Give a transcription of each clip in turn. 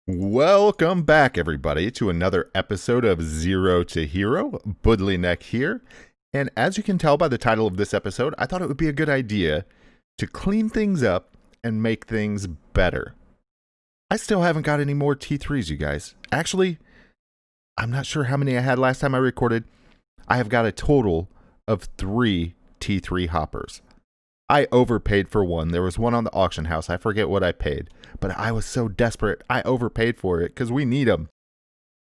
Welcome back, everybody, to another episode of Zero to Hero. Budleyneck here. And as you can tell by the title of this episode, I thought it would be a good idea to clean things up and make things better. I still haven't got any more T3s, you guys. Actually, I'm not sure how many I had last time I recorded. I have got a total of 3 T3 hoppers. I overpaid for one. There was one on the auction house. I forget what I paid, but I was so desperate. I overpaid for it because we need them.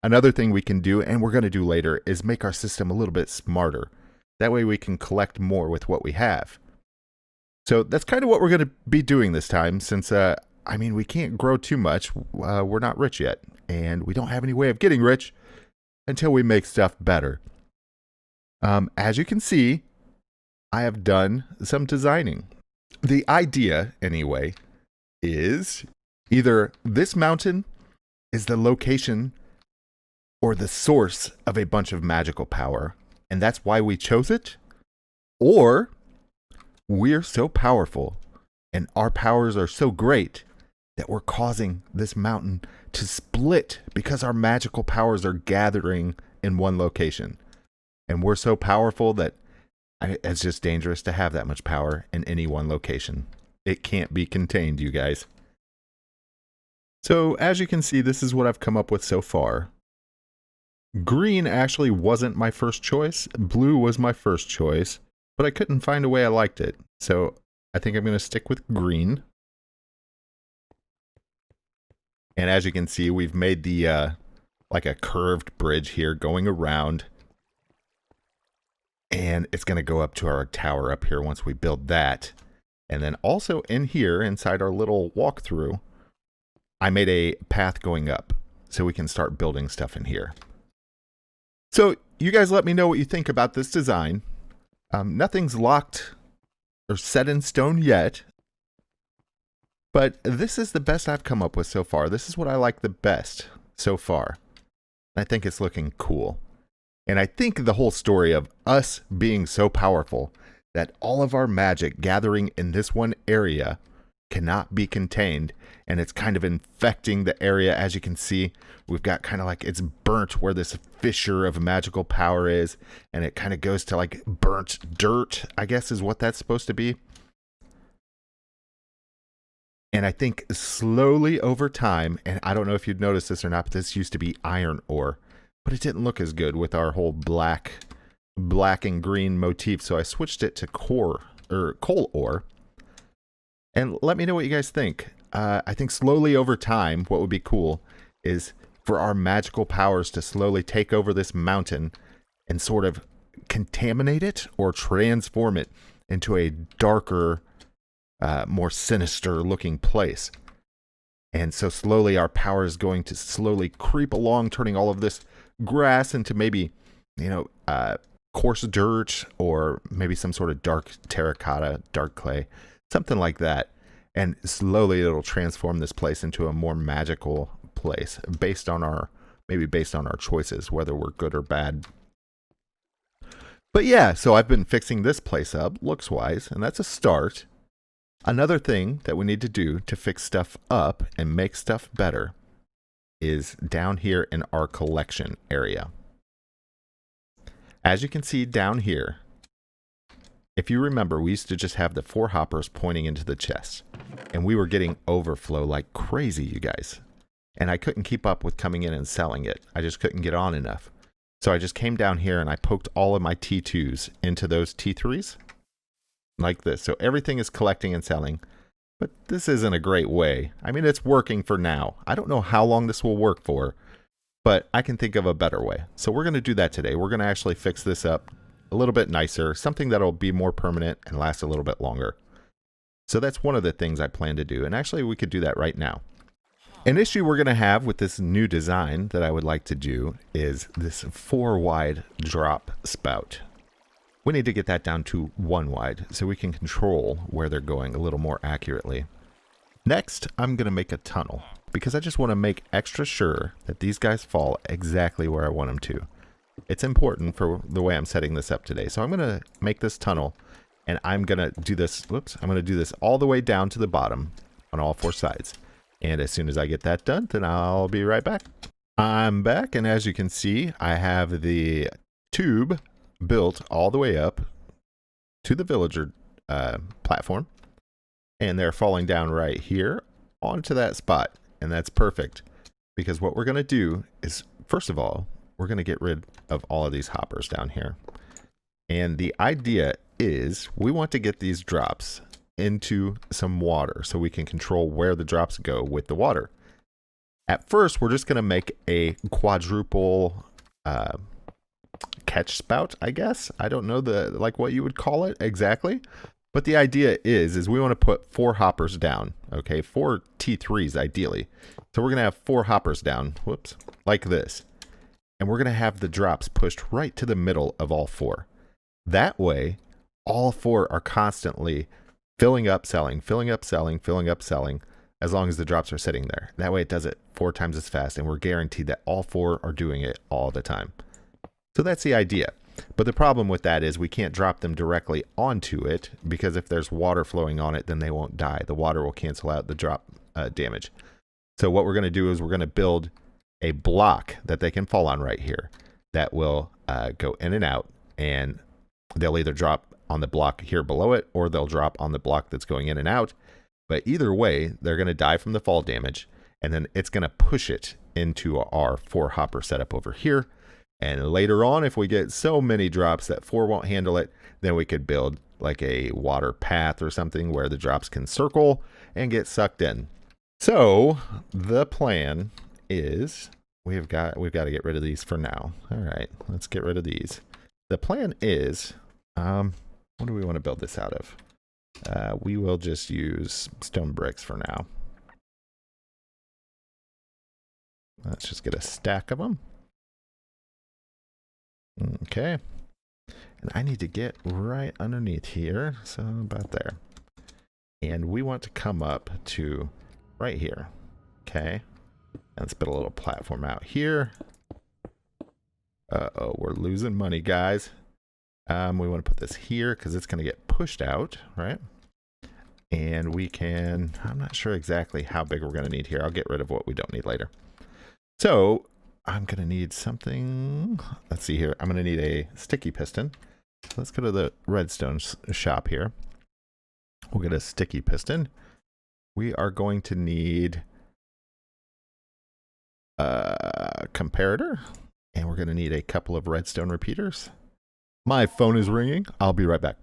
Another thing we can do, and we're going to do later, is make our system a little bit smarter. That way we can collect more with what we have. So that's kind of what we're going to be doing this time since, we can't grow too much. We're not rich yet, and we don't have any way of getting rich until we make stuff better. As you can see, I have done some designing. The idea, anyway, is either this mountain is the location or the source of a bunch of magical power, and that's why we chose it, or we're so powerful and our powers are so great that we're causing this mountain to split because our magical powers are gathering in one location. And we're so powerful that it's just dangerous to have that much power in any one location. It can't be contained, you guys. So, as you can see, this is what I've come up with so far. Green actually wasn't my first choice. Blue was my first choice, but I couldn't find a way I liked it. So, I think I'm going to stick with green. And as you can see, we've made the, like a curved bridge here going around. And it's going to go up to our tower up here once we build that. And then also in here, inside our little walkthrough, I made a path going up so we can start building stuff in here. So you guys let me know what you think about this design. Nothing's locked or set in stone yet. But this is the best I've come up with so far. This is what I like the best so far. I think it's looking cool. And I think the whole story of us being so powerful that all of our magic gathering in this one area cannot be contained, and it's kind of infecting the area. As you can see, we've got kind of like it's burnt where this fissure of magical power is, and it kind of goes to like burnt dirt, I guess is what that's supposed to be. And I think slowly over time, and I don't know if you'd noticed this or not, but this used to be iron ore. But it didn't look as good with our whole black and green motif, so I switched it to coal ore. And let me know what you guys think. I think slowly over time, what would be cool is for our magical powers to slowly take over this mountain and sort of contaminate it or transform it into a darker, more sinister looking place. And so slowly our power is going to slowly creep along, turning all of this grass into maybe, coarse dirt or maybe some sort of dark terracotta, dark clay, something like that. And slowly it'll transform this place into a more magical place based on our choices, whether we're good or bad. But yeah, so I've been fixing this place up looks wise, and that's a start. Another thing that we need to do to fix stuff up and make stuff better is down here in our collection area. As you can see down here, if you remember, we used to just have the 4 hoppers pointing into the chest, and we were getting overflow like crazy, you guys. And I couldn't keep up with coming in and selling it. I just couldn't get on enough. So I just came down here and I poked all of my T2s into those T3s like this. So everything is collecting and selling. But this isn't a great way. I mean, it's working for now. I don't know how long this will work for, but I can think of a better way. So we're going to do that today. We're going to actually fix this up a little bit nicer, something that'll be more permanent and last a little bit longer. So that's one of the things I plan to do. And actually, we could do that right now. An issue we're going to have with this new design that I would like to do is this 4 wide drop spout. We need to get that down to 1 wide so we can control where they're going a little more accurately. Next, I'm going to make a tunnel because I just want to make extra sure that these guys fall exactly where I want them to. It's important for the way I'm setting this up today. So I'm going to make this tunnel, and I'm going to do this, I'm going to do this all the way down to the bottom on all 4 sides. And as soon as I get that done, then I'll be right back. I'm back, and as you can see, I have the tube built all the way up to the villager platform, and they're falling down right here onto that spot, and that's perfect, because what we're going to do is, first of all, we're going to get rid of all of these hoppers down here. And the idea is we want to get these drops into some water so we can control where the drops go with the water. At first, we're just going to make a quadruple catch spout, I guess. I don't know what you would call it exactly. But the idea is we want to put 4 hoppers down, okay? 4 T3s ideally. So we're going to have 4 hoppers down, whoops, like this. And we're going to have the drops pushed right to the middle of all 4. That way, all 4 are constantly filling up, selling, filling up, selling, filling up, selling, as long as the drops are sitting there. That way it does it 4 times as fast, and we're guaranteed that all 4 are doing it all the time. So that's the idea. But the problem with that is we can't drop them directly onto it, because if there's water flowing on it, then they won't die. The water will cancel out the drop damage. So what we're going to do is we're going to build a block that they can fall on right here that will go in and out, and they'll either drop on the block here below it, or they'll drop on the block that's going in and out. But either way, they're going to die from the fall damage, and then it's going to push it into our 4 hopper setup over here. And later on, if we get so many drops that 4 won't handle it, then we could build like a water path or something where the drops can circle and get sucked in. So the plan is we've got to get rid of these for now. All right, let's get rid of these. The plan is, what do we want to build this out of? We will just use stone bricks for now. Let's just get a stack of them. Okay. And I need to get right underneath here, so about there. And we want to come up to right here. Okay. Let's put a little platform out here. Uh-oh, we're losing money, guys. We want to put this here because it's going to get pushed out, right? And we can, I'm not sure exactly how big we're going to need here. I'll get rid of what we don't need later. So I'm going to need something. Let's see here. I'm going to need a sticky piston. Let's go to the redstone shop here. We'll get a sticky piston. We are going to need a comparator, and we're going to need a couple of redstone repeaters. My phone is ringing. I'll be right back.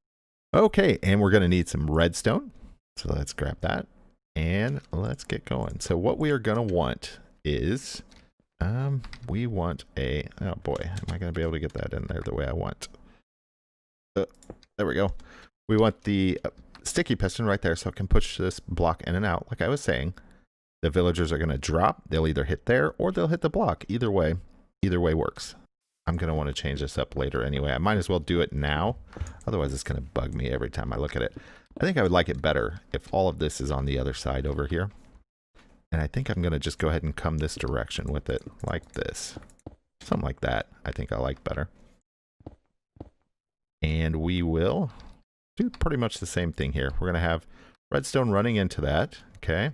Okay, and we're going to need some redstone. So let's grab that and let's get going. So what we are going to want is, we want a, oh boy, am I going to be able to get that in there the way I want? There we go. We want the sticky piston right there so it can push this block in and out. Like I was saying, the villagers are going to drop. They'll either hit there or they'll hit the block. Either way works. I'm going to want to change this up later anyway. I might as well do it now. Otherwise, it's going to bug me every time I look at it. I think I would like it better if all of this is on the other side over here. And I think I'm going to just go ahead and come this direction with it, like this. Something like that, I think I like better. And we will do pretty much the same thing here. We're going to have redstone running into that, okay?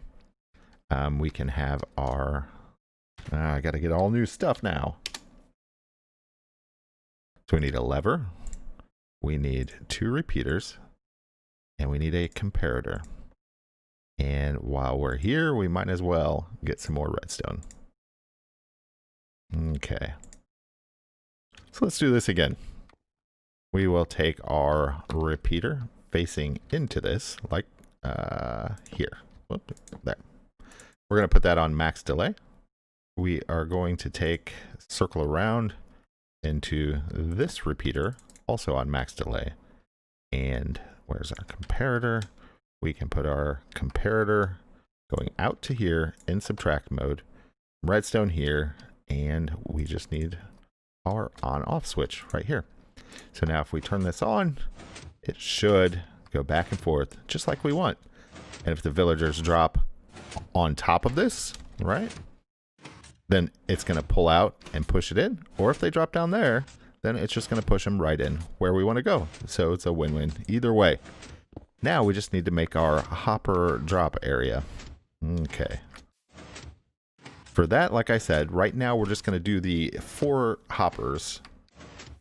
We can have our... I got to get all new stuff now. So we need a lever. We need 2 repeaters. And we need a comparator. And while we're here, we might as well get some more redstone. Okay. So let's do this again. We will take our repeater facing into this, like here. Whoop, there. We're going to put that on max delay. We are going to circle around into this repeater, also on max delay. And where's our comparator? We can put our comparator going out to here in subtract mode, redstone here, and we just need our on-off switch right here. So now if we turn this on, it should go back and forth just like we want. And if the villagers drop on top of this, right, then it's going to pull out and push it in. Or if they drop down there, then it's just going to push them right in where we want to go. So it's a win-win either way. Now we just need to make our hopper drop area. Okay, For that, like I said, right now we're just going to do the 4 hoppers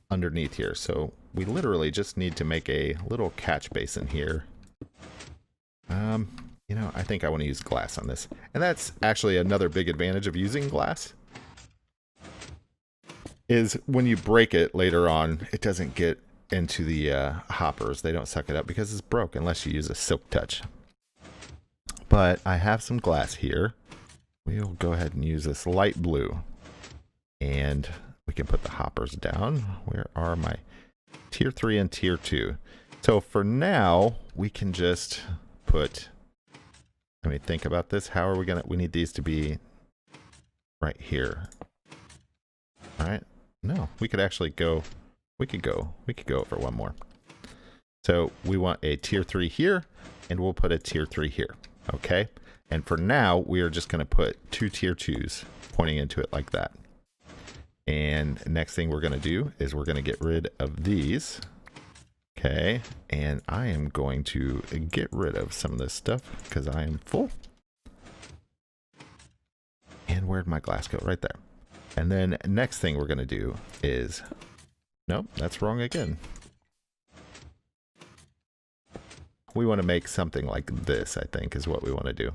underneath here. So we literally just need to make a little catch basin here. You know, I think I want to use glass on this. And that's actually another big advantage of using glass. Is when you break it later on, it doesn't get into the hoppers. They don't suck it up because it's broke unless you use a silk touch. But I have some glass here. We'll go ahead and use this light blue. And we can put the hoppers down. Where are my tier 3 and tier 2? So for now, we can just put... Let me think about this. How are we gonna... We need these to be right here. All right. No, we could actually go... We could go over one more. So we want a tier 3 here, and we'll put a tier 3 here. Okay? And for now, we are just going to put 2 tier 2s pointing into it like that. And next thing we're going to do is we're going to get rid of these. Okay. And I am going to get rid of some of this stuff because I am full. And where'd my glass go? Right there. And then next thing we're going to do is... Nope, that's wrong again. We want to make something like this, I think, is what we want to do.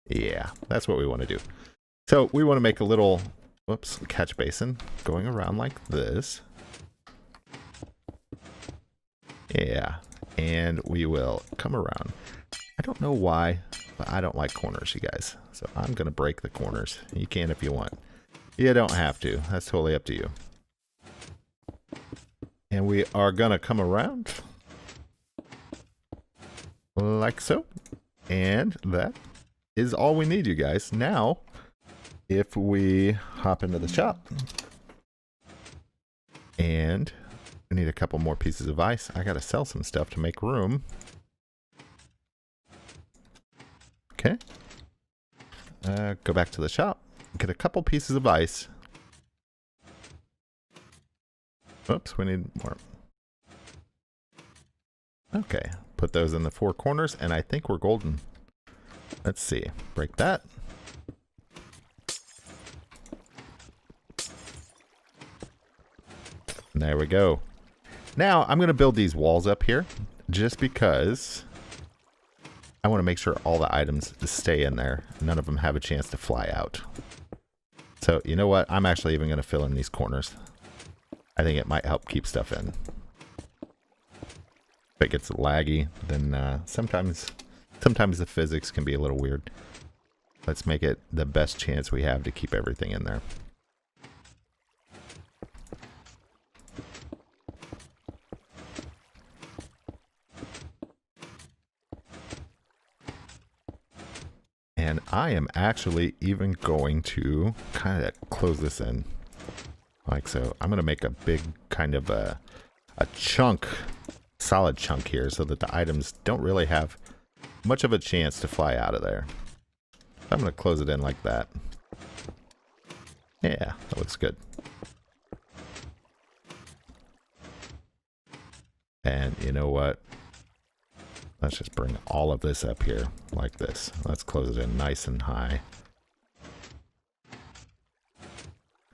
Yeah, that's what we want to do. So we want to make a little, whoops, catch basin going around like this. Yeah, and we will come around. I don't know why, but I don't like corners, you guys. So I'm going to break the corners. You can if you want. You don't have to. That's totally up to you. And we are going to come around like so. And that is all we need, you guys. Now, if we hop into the shop and I need a couple more pieces of ice. I got to sell some stuff to make room. Okay. Go back to the shop. Get a couple pieces of ice. Oops, we need more. Okay, put those in the 4 corners, and I think we're golden. Let's see. Break that. There we go. Now, I'm going to build these walls up here, just because I want to make sure all the items stay in there. None of them have a chance to fly out. So, you know what? I'm actually even going to fill in these corners. I think it might help keep stuff in. If it gets laggy, then sometimes the physics can be a little weird. Let's make it the best chance we have to keep everything in there. And I am actually even going to kind of close this in. Like so. I'm going to make a big kind of a chunk, solid chunk here so that the items don't really have much of a chance to fly out of there. I'm going to close it in like that. Yeah, that looks good. And you know what? Let's just bring all of this up here like this. Let's close it in nice and high.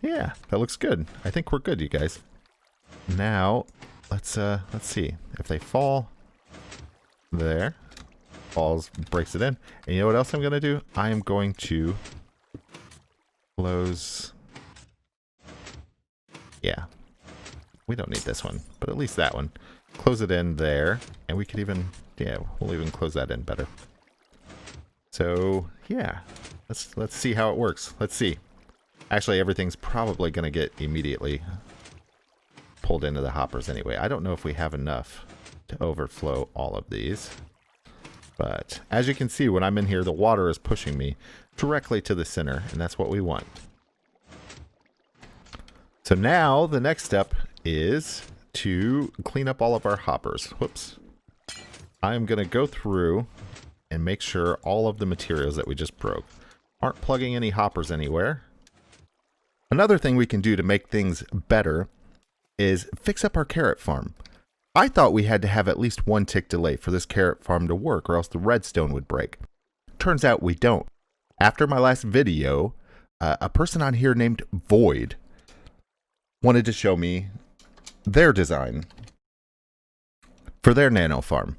Yeah, that looks good. I think we're good, you guys. Now, let's see. If they fall there, falls, breaks it in. And you know what else I'm going to do? I am going to close... Yeah. We don't need this one, but at least that one. Close it in there, and we could even... Yeah, we'll even close that in better. So, yeah. Let's see how it works. Let's see. Actually, everything's probably going to get immediately pulled into the hoppers anyway. I don't know if we have enough to overflow all of these. But as you can see, when I'm in here, the water is pushing me directly to the center, and that's what we want. So now the next step is to clean up all of our hoppers. Whoops. I'm going to go through and make sure all of the materials that we just broke aren't plugging any hoppers anywhere. Another thing we can do to make things better is fix up our carrot farm. I thought we had to have at least 1 tick delay for this carrot farm to work, or else the redstone would break. Turns out we don't. After my last video, a person on here named Void wanted to show me their design for their nano farm.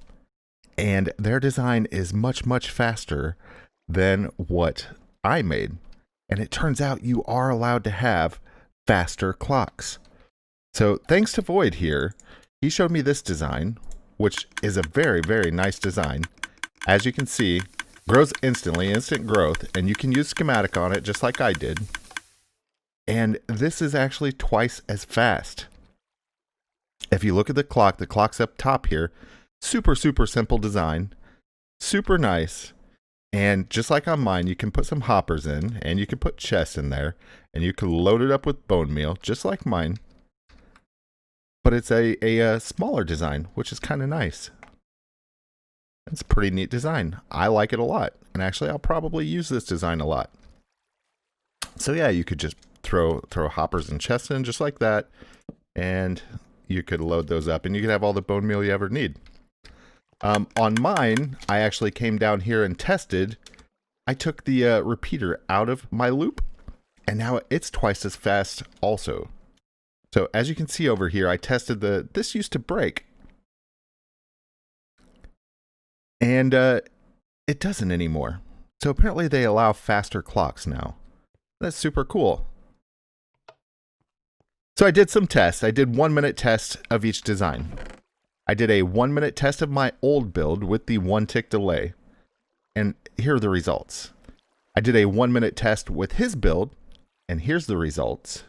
And their design is much, much faster than what I made. And it turns out you are allowed to have faster clocks. So thanks to Void here, he showed me this design, which is a very, very nice design. As you can see, grows instantly, instant growth, and you can use schematic on it just like I did. And this is actually twice as fast. If you look at the clock's up top here. Super, super simple design. Super nice. And just like on mine, you can put some hoppers in, and you can put chests in there, and you can load it up with bone meal, just like mine. But it's a smaller design, which is kind of nice. It's a pretty neat design. I like it a lot. And actually, I'll probably use this design a lot. So yeah, you could just throw hoppers and chests in just like that. And you could load those up, and you could have all the bone meal you ever need. On mine, I actually came down here and tested. I took the repeater out of my loop, and now it's twice as fast also. So as you can see over here, I tested this used to break. And it doesn't anymore. So apparently they allow faster clocks now. That's super cool. So I did some tests. I did 1 minute test of each design. I did a 1 minute test of my old build with the 1 tick delay. And here are the results. I did a 1 minute test with his build, and here's the results.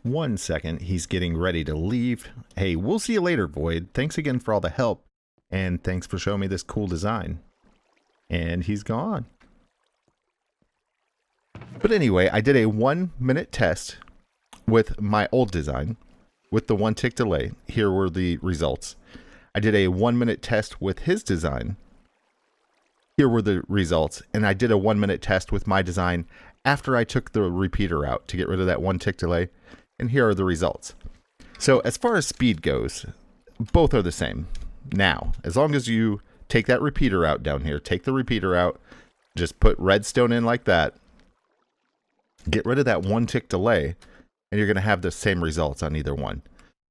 1 second, he's getting ready to leave. Hey, we'll see you later, Void. Thanks again for all the help, and thanks for showing me this cool design. And he's gone. But anyway, I did a 1 minute test with my old design with the 1 tick delay. Here were the results. I did a 1 minute test with his design. Here were the results. And I did a 1 minute test with my design after I took the repeater out to get rid of that 1 tick delay. And here are the results. So as far as speed goes, both are the same. Now, as long as you take that repeater out down here, take the repeater out, just put redstone in like that, get rid of that 1 tick delay, and you're going to have the same results on either one.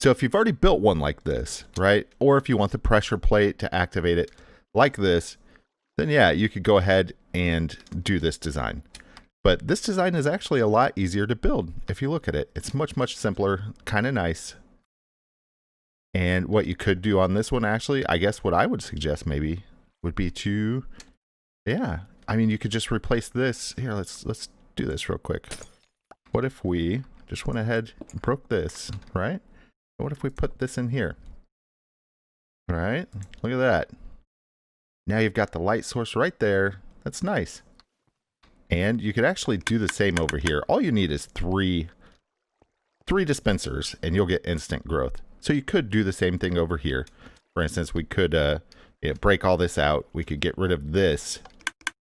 So if you've already built one like this, right, or if you want the pressure plate to activate it like this, then yeah, you could go ahead and do this design. But this design is actually a lot easier to build if you look at it. It's much, much simpler, kind of nice. And what you could do on this one, actually, I guess what I would suggest maybe would be to, yeah, I mean, you could just replace this. Here, let's do this real quick. What if we just went ahead and broke this, right? What if we put this in here? Right? Look at that. Now you've got the light source right there. That's nice. And you could actually do the same over here. All you need is three dispensers, and you'll get instant growth. So you could do the same thing over here. For instance, we could break all this out. We could get rid of this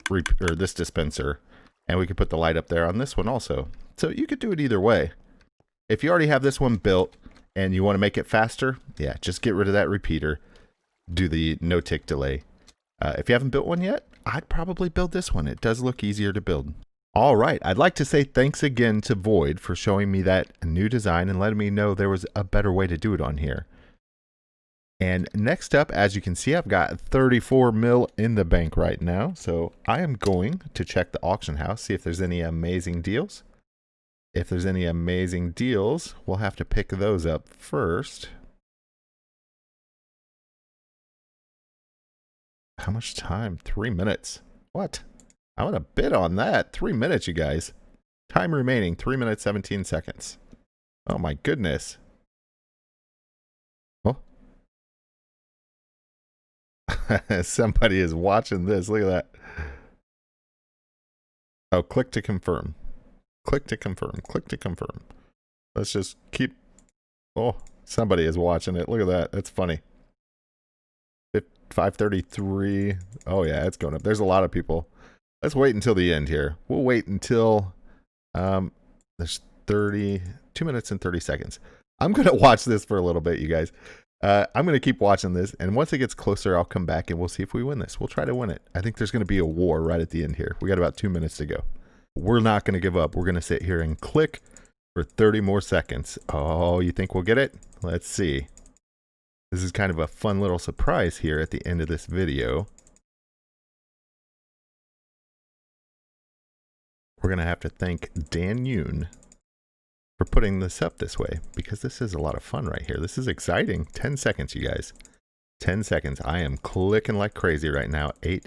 this dispenser, and we could put the light up there on this one also. So you could do it either way. If you already have this one built and you want to make it faster, yeah, just get rid of that repeater. Do the no tick delay. If you haven't built one yet, I'd probably build this one. It does look easier to build. All right, I'd like to say thanks again to Void for showing me that new design and letting me know there was a better way to do it on here. And next up, as you can see, I've got 34 mil in the bank right now. So I am going to check the auction house, see if there's any amazing deals. If there's any amazing deals, we'll have to pick those up first. How much time? 3 minutes. What? I want to bid on that. 3 minutes, you guys. Time remaining, 3 minutes, 17 seconds. Oh my goodness. Oh. Somebody is watching this. Look at that. Oh, click to confirm. Click to confirm. Click to confirm. Let's just keep... Oh, somebody is watching it. Look at that. That's funny. 5:33. Oh yeah, it's going up. There's a lot of people. Let's wait until the end here. We'll wait until there's 2 minutes and 30 seconds. I'm going to watch this for a little bit, you guys. I'm going to keep watching this, and once it gets closer, I'll come back and we'll see if we win this. We'll try to win it. I think there's going to be a war right at the end here. We got about 2 minutes to go. We're not going to give up. We're going to sit here and click for 30 more seconds. Oh, you think we'll get it? Let's see. This is kind of a fun little surprise here at the end of this video. We're going to have to thank Dan Yoon for putting this up this way, because this is a lot of fun right here. This is exciting. 10 seconds, you guys. 10 seconds. I am clicking like crazy right now. 8.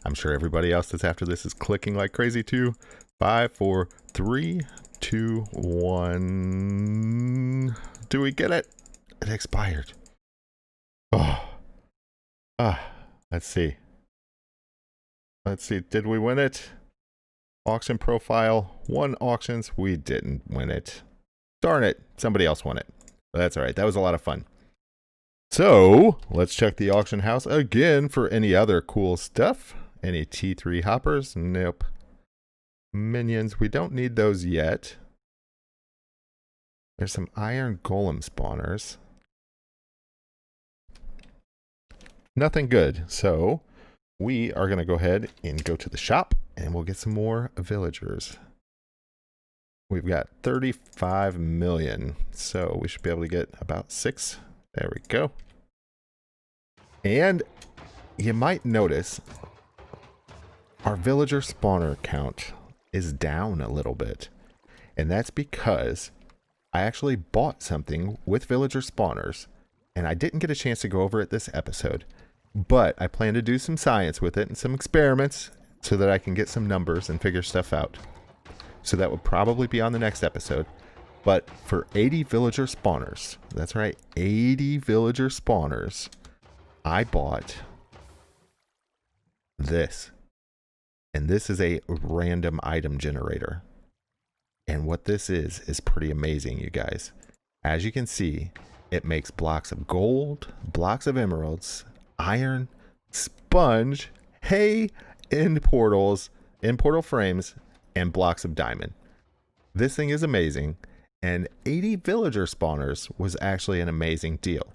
I'm sure everybody else that's after this is clicking like crazy too. 5, 4, 3, 2, 1. Do we get it? It expired. Oh. Let's see. Let's see. Did we win it? Auction profile. 1 auctions. We didn't win it. Darn it. Somebody else won it. But that's all right. That was a lot of fun. So let's check the auction house again for any other cool stuff. Any T3 hoppers? Nope. Minions. We don't need those yet. There's some iron golem spawners. Nothing good. So we are going to go ahead and go to the shop and we'll get some more villagers. We've got 35 million. So we should be able to get about 6. There we go. And you might notice our villager spawner count is down a little bit. And that's because I actually bought something with villager spawners. And I didn't get a chance to go over it this episode. But I plan to do some science with it and some experiments so that I can get some numbers and figure stuff out. So that would probably be on the next episode. But for 80 villager spawners, that's right, 80 villager spawners, I bought this. And this is a random item generator. And what this is pretty amazing, you guys. As you can see, it makes blocks of gold, blocks of emeralds, iron, sponge, hay, end portals, end portal frames, and blocks of diamond. This thing is amazing, and 80 villager spawners was actually an amazing deal.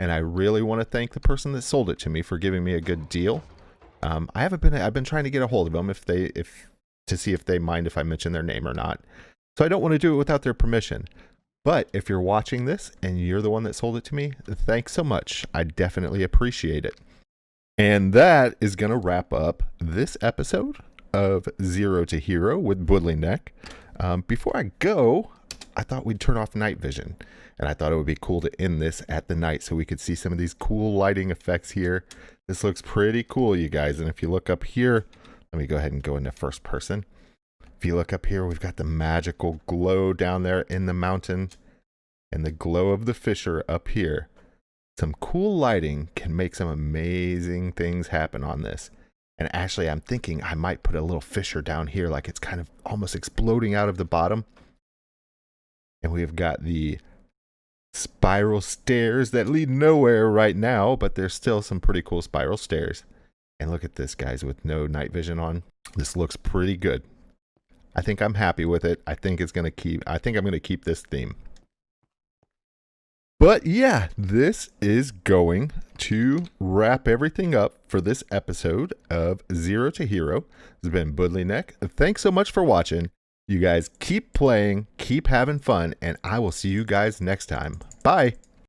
And I really want to thank the person that sold it to me for giving me a good deal. I've been trying to get a hold of them to see if they mind if I mention their name or not. So I don't want to do it without their permission. But if you're watching this and you're the one that sold it to me, thanks so much. I definitely appreciate it. And that is going to wrap up this episode of Zero to Hero with Budley Neck. Before I go, I thought we'd turn off night vision. And I thought it would be cool to end this at the night so we could see some of these cool lighting effects here. This looks pretty cool, you guys. And if you look up here, let me go ahead and go into first person. If you look up here, we've got the magical glow down there in the mountain and the glow of the fissure up here. Some cool lighting can make some amazing things happen on this. And actually, I'm thinking I might put a little fissure down here, like it's kind of almost exploding out of the bottom. And we've got the spiral stairs that lead nowhere right now, but there's still some pretty cool spiral stairs. And look at this, guys, with no night vision on. This looks pretty good. I think I'm happy with it. I think I'm going to keep this theme. But yeah, this is going to wrap everything up for this episode of Zero to Hero. This has been Budley Neck. Thanks so much for watching. You guys keep playing, keep having fun, and I will see you guys next time. Bye.